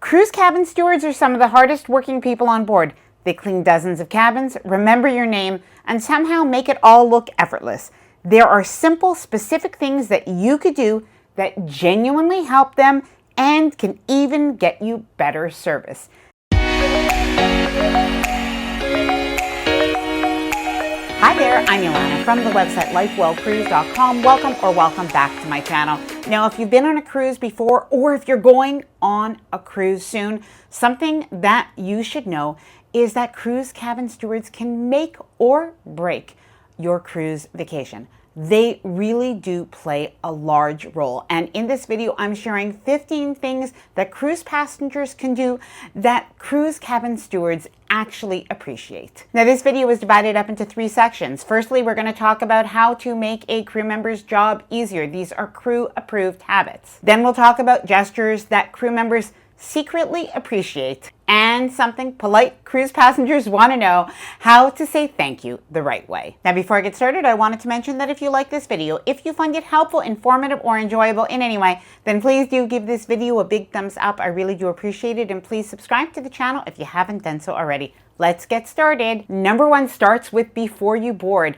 Cruise cabin stewards are some of the hardest working people on board. They clean dozens of cabins, remember your name, and somehow make it all look effortless. There are simple, specific things that you could do that genuinely help them and can even get you better service. Hi there, I'm Ilana from the website lifewellcruise.com. Welcome back to my channel. Now, if you've been on a cruise before, or if you're going on a cruise soon, something that you should know is that cruise cabin stewards can make or break your cruise vacation. They really do play a large role. And in this video, I'm sharing 15 things that cruise passengers can do that cruise cabin stewards actually appreciate. Now, this video is divided up into 3 sections. Firstly, we're going to talk about how to make a crew member's job easier. These are crew approved habits. Then we'll talk about gestures that crew members secretly appreciate, and something polite cruise passengers want to know: how to say thank you the right way. Now, before I get started, I wanted to mention that if you like this video, if you find it helpful, informative, or enjoyable in any way, then please do give this video a big thumbs up. I really do appreciate it, and please subscribe to the channel if you haven't done so already. Let's get started. Number 1 starts with before you board,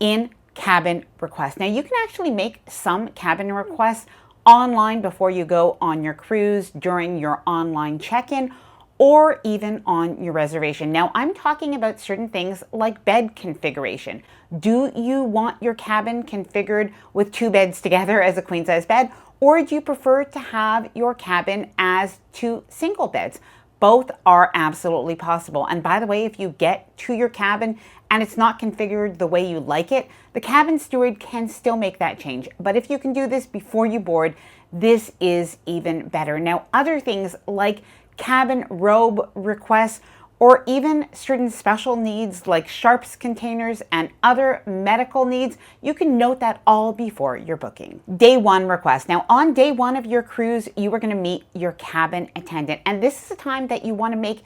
in cabin requests. Now, you can actually make some cabin requests online before you go on your cruise, during your online check-in, or even on your reservation. Now, I'm talking about certain things like bed configuration. Do you want your cabin configured with 2 beds together as a queen size bed, or do you prefer to have your cabin as 2 single beds? Both are absolutely possible. And by the way, if you get to your cabin and it's not configured the way you like it, the cabin steward can still make that change. But if you can do this before you board, this is even better. Now, other things like cabin robe requests, or even certain special needs like sharps containers and other medical needs, you can note that all before your booking. Day 1 request. Now, on day 1 of your cruise, you are going to meet your cabin attendant, and this is the time that you want to make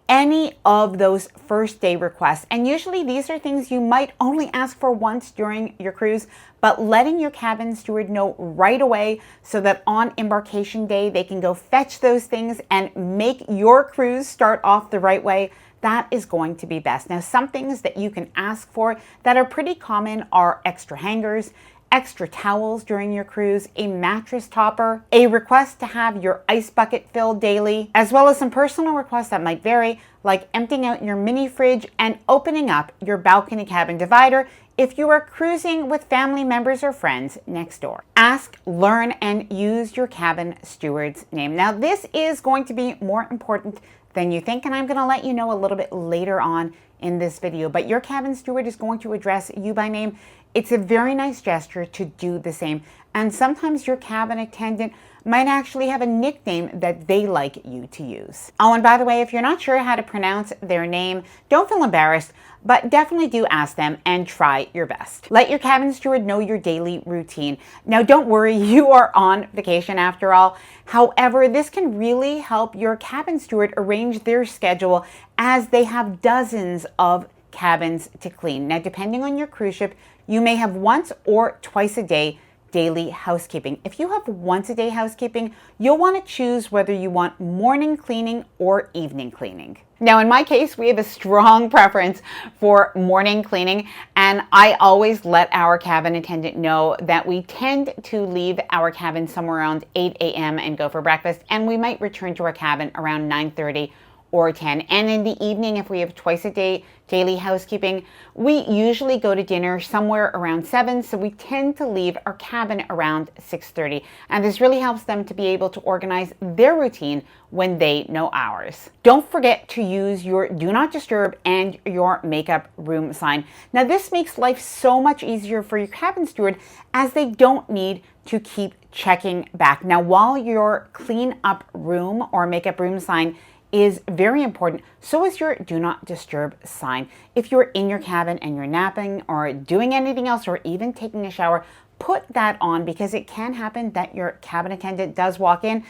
any of those first day requests. And usually these are things you might only ask for once during your cruise, but letting your cabin steward know right away so that on embarkation day they can go fetch those things and make your cruise start off the right way, that is going to be best. Now, some things that you can ask for that are pretty common are extra hangers, extra towels during your cruise, a mattress topper, a request to have your ice bucket filled daily, as well as some personal requests that might vary, like emptying out your mini fridge and opening up your balcony cabin divider if you are cruising with family members or friends next door. Ask, learn, and use your cabin steward's name. Now, this is going to be more important than you think, and I'm going to let you know a little bit later on in this video, but your cabin steward is going to address you by name. It's a very nice gesture to do the same. And sometimes your cabin attendant might actually have a nickname that they like you to use. Oh, and by the way, if you're not sure how to pronounce their name, don't feel embarrassed, but definitely do ask them and try your best. Let your cabin steward know your daily routine. Now, don't worry, you are on vacation after all. However, this can really help your cabin steward arrange their schedule, as they have dozens of cabins to clean. Now, depending on your cruise ship, you may have once or twice a day daily housekeeping. If you have once a day housekeeping, you'll want to choose whether you want morning cleaning or evening cleaning. Now, in my case, we have a strong preference for morning cleaning, and I always let our cabin attendant know that we tend to leave our cabin somewhere around 8 a.m. and go for breakfast, and we might return to our cabin around 9:30 or 10. And in the evening, if we have twice a day daily housekeeping, we usually go to dinner somewhere around 7, so we tend to leave our cabin around 6:30. And this really helps them to be able to organize their routine when they know ours. Don't forget to use your do not disturb and your makeup room sign. Now, this makes life so much easier for your cabin steward, as they don't need to keep checking back. Now, while your clean up room or makeup room sign is very important, so is your do not disturb sign. If you're in your cabin and you're napping or doing anything else, or even taking a shower, put that on, because it can happen that your cabin attendant does walk in,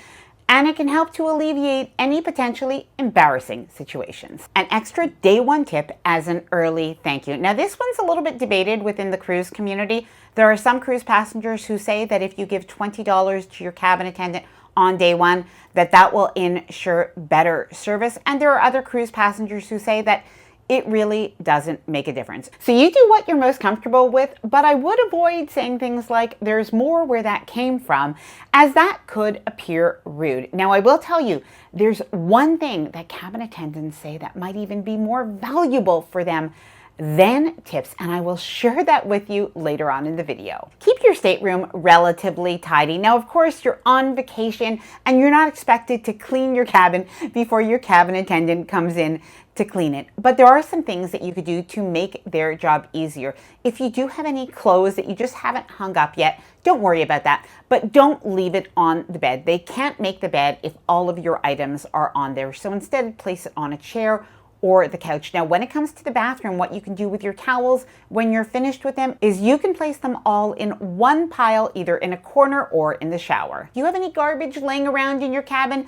and it can help to alleviate any potentially embarrassing situations. An extra day 1 tip as an early thank you. Now, this one's a little bit debated within the cruise community. There are some cruise passengers who say that if you give $20 to your cabin attendant on day one, that will ensure better service. And there are other cruise passengers who say that it really doesn't make a difference. So you do what you're most comfortable with, but I would avoid saying things like there's more where that came from, as that could appear rude. Now, I will tell you, there's one thing that cabin attendants say that might even be more valuable for them than tips, and I will share that with you later on in the video. Keep your stateroom relatively tidy. Now, of course, you're on vacation and you're not expected to clean your cabin before your cabin attendant comes in to clean it. But there are some things that you could do to make their job easier. If you do have any clothes that you just haven't hung up yet, don't worry about that, but don't leave it on the bed. They can't make the bed if all of your items are on there. So instead, place it on a chair or the couch. Now, when it comes to the bathroom, what you can do with your towels when you're finished with them is you can place them all in one pile, either in a corner or in the shower. If you have any garbage laying around in your cabin,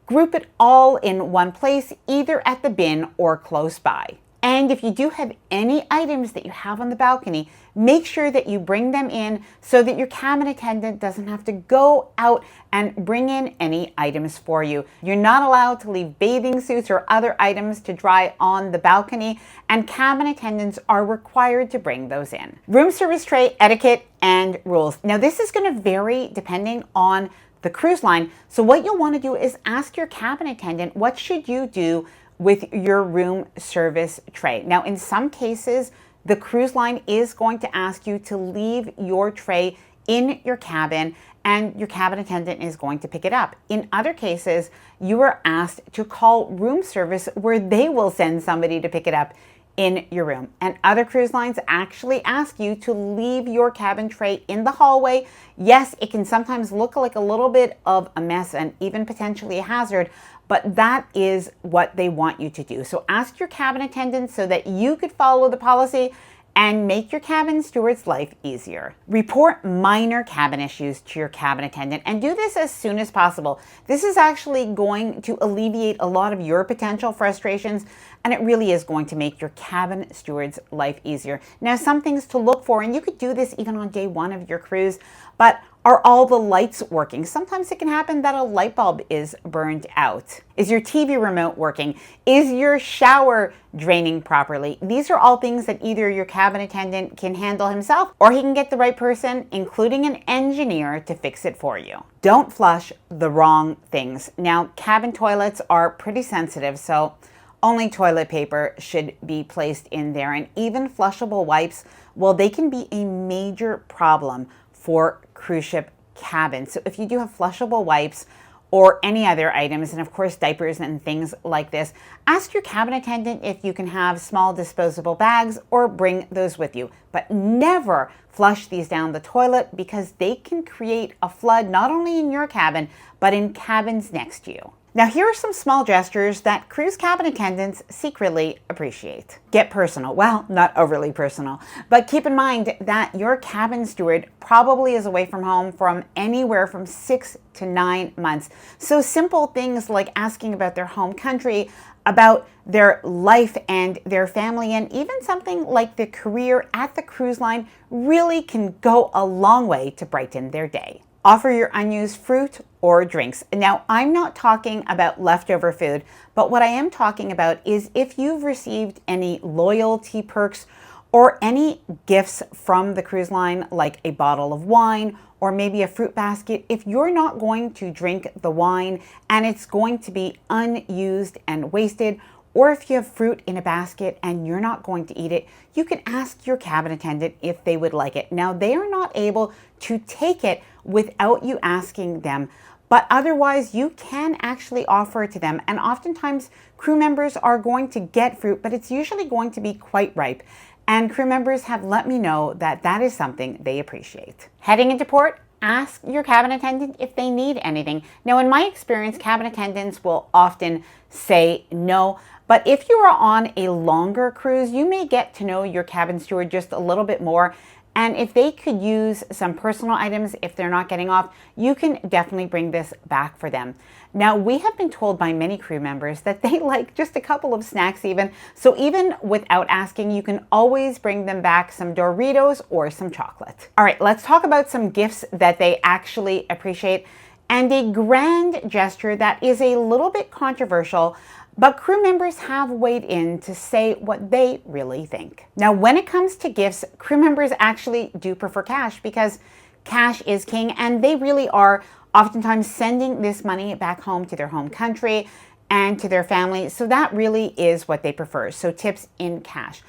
group it all in one place, either at the bin or close by. And if you do have any items that you have on the balcony, make sure that you bring them in so that your cabin attendant doesn't have to go out and bring in any items for you. You're not allowed to leave bathing suits or other items to dry on the balcony, and cabin attendants are required to bring those in. Room service tray etiquette and rules. Now, this is going to vary depending on the cruise line. So what you'll want to do is ask your cabin attendant, what should you do with your room service tray? Now, in some cases, the cruise line is going to ask you to leave your tray in your cabin and your cabin attendant is going to pick it up. In other cases, you are asked to call room service where they will send somebody to pick it up in your room. And other cruise lines actually ask you to leave your cabin tray in the hallway. Yes, it can sometimes look like a little bit of a mess and even potentially a hazard, but that is what they want you to do. So ask your cabin attendant so that you could follow the policy and make your cabin steward's life easier. Report minor cabin issues to your cabin attendant and do this as soon as possible. This is actually going to alleviate a lot of your potential frustrations, and it really is going to make your cabin steward's life easier. Now, some things to look for, and you could do this even on day one of your cruise, but are all the lights working? Sometimes it can happen that a light bulb is burned out. Is your TV remote working? Is your shower draining properly? These are all things that either your cabin attendant can handle himself or he can get the right person, including an engineer, to fix it for you. Don't flush the wrong things. Now, cabin toilets are pretty sensitive, so only toilet paper should be placed in there. And even flushable wipes, well, they can be a major problem for cruise ship cabins. So if you do have flushable wipes or any other items, and of course diapers and things like this, ask your cabin attendant if you can have small disposable bags or bring those with you. But never flush these down the toilet because they can create a flood not only in your cabin, but in cabins next to you. Now, here are some small gestures that cruise cabin attendants secretly appreciate. Get personal. Well, not overly personal, but keep in mind that your cabin steward probably is away from home from anywhere from 6 to 9 months. So simple things like asking about their home country, about their life and their family, and even something like the career at the cruise line really can go a long way to brighten their day. Offer your unused fruit or drinks. Now, I'm not talking about leftover food, but what I am talking about is if you've received any loyalty perks or any gifts from the cruise line, like a bottle of wine or maybe a fruit basket, if you're not going to drink the wine and it's going to be unused and wasted, or if you have fruit in a basket and you're not going to eat it, you can ask your cabin attendant if they would like it. Now, they are not able to take it without you asking them, but otherwise you can actually offer it to them. And oftentimes crew members are going to get fruit, but it's usually going to be quite ripe. And crew members have let me know that that is something they appreciate. Heading into port, ask your cabin attendant if they need anything. Now, in my experience, cabin attendants will often say no, but if you are on a longer cruise, you may get to know your cabin steward just a little bit more. And if they could use some personal items, if they're not getting off, you can definitely bring this back for them. Now, we have been told by many crew members that they like just a couple of snacks even. So even without asking, you can always bring them back some Doritos or some chocolate. All right, let's talk about some gifts that they actually appreciate. and a grand gesture that is a little bit controversial, but crew members have weighed in to say what they really think. Now, when it comes to gifts, crew members actually do prefer cash because cash is king, and they really are oftentimes sending this money back home to their home country and to their family. So that really is what they prefer. So tips in cash.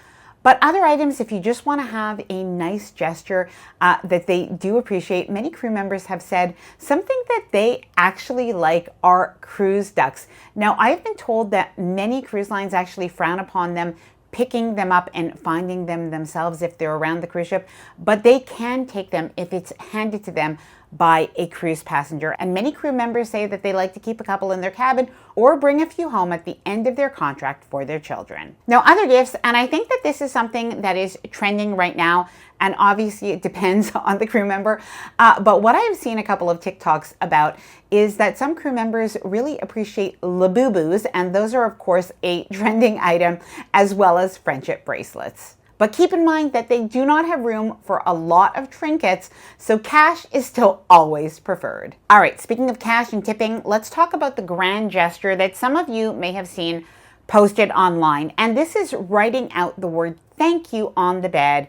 But other items, if you just want to have a nice gesture that they do appreciate, many crew members have said something that they actually like are cruise ducks. Now, I've been told that many cruise lines actually frown upon them picking them up and finding them themselves if they're around the cruise ship, but they can take them if it's handed to them by a cruise passenger. And many crew members say that they like to keep a couple in their cabin or bring a few home at the end of their contract for their children. Now, other gifts, and I think that this is something that is trending right now, and obviously it depends on the crew member, but what I've seen a couple of TikToks about is that some crew members really appreciate Labubus, and those are of course a trending item, as well as friendship bracelets. But keep in mind that they do not have room for a lot of trinkets, so cash is still always preferred. All right, speaking of cash and tipping, let's talk about the grand gesture that some of you may have seen posted online. And this is writing out the word thank you on the bed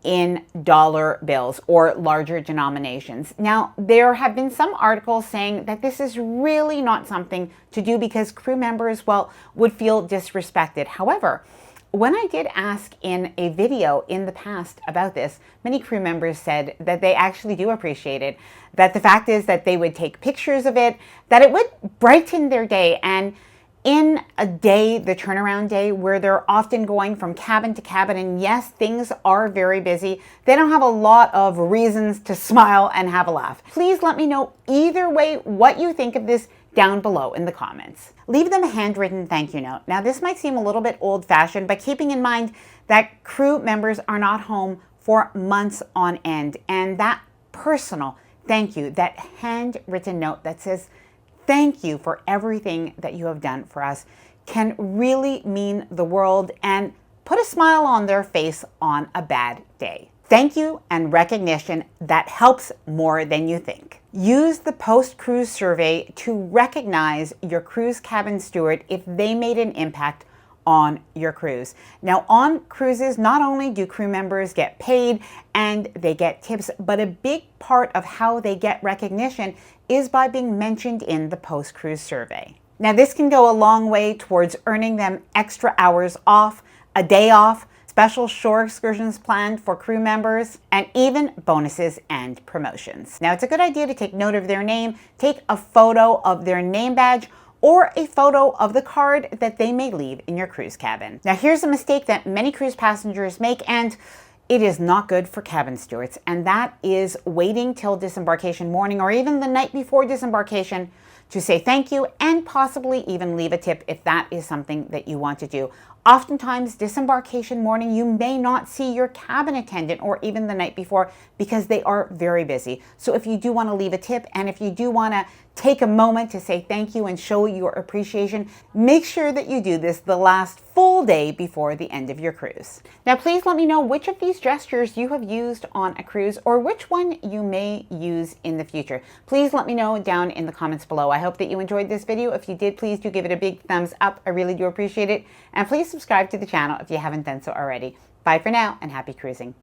in dollar bills or larger denominations. Now, there have been some articles saying that this is really not something to do because crew members, well, would feel disrespected. However, when I did ask in a video in the past about this, many crew members said that they actually do appreciate it, that the fact is that they would take pictures of it, that it would brighten their day. And in a day, the turnaround day, where they're often going from cabin to cabin, and yes, things are very busy, they don't have a lot of reasons to smile and have a laugh. Please let me know either way what you think of this down below in the comments. Leave them a handwritten thank you note. Now, this might seem a little bit old-fashioned, but keeping in mind that crew members are not home for months on end, and that personal thank you, that handwritten note that says thank you for everything that you have done for us, can really mean the world and put a smile on their face on a bad day. Thank you and recognition that helps more than you think. Use the post-cruise survey to recognize your cruise cabin steward if they made an impact on your cruise. Now, on cruises, not only do crew members get paid and they get tips, but a big part of how they get recognition is by being mentioned in the post-cruise survey. Now, this can go a long way towards earning them extra hours off, a day off, special shore excursions planned for crew members, and even bonuses and promotions. Now, it's a good idea to take note of their name, take a photo of their name badge, or a photo of the card that they may leave in your cruise cabin. Now, here's a mistake that many cruise passengers make, and it is not good for cabin stewards, and that is waiting till disembarkation morning or even the night before disembarkation to say thank you and possibly even leave a tip if that is something that you want to do. Oftentimes, disembarkation morning, you may not see your cabin attendant or even the night before because they are very busy. So if you do want to leave a tip and if you do want to take a moment to say thank you and show your appreciation, make sure that you do this the last full day before the end of your cruise. Now, please let me know which of these gestures you have used on a cruise or which one you may use in the future. Please let me know down in the comments below. I hope that you enjoyed this video. If you did, please do give it a big thumbs up. I really do appreciate it. And please subscribe to the channel if you haven't done so already. Bye for now and happy cruising.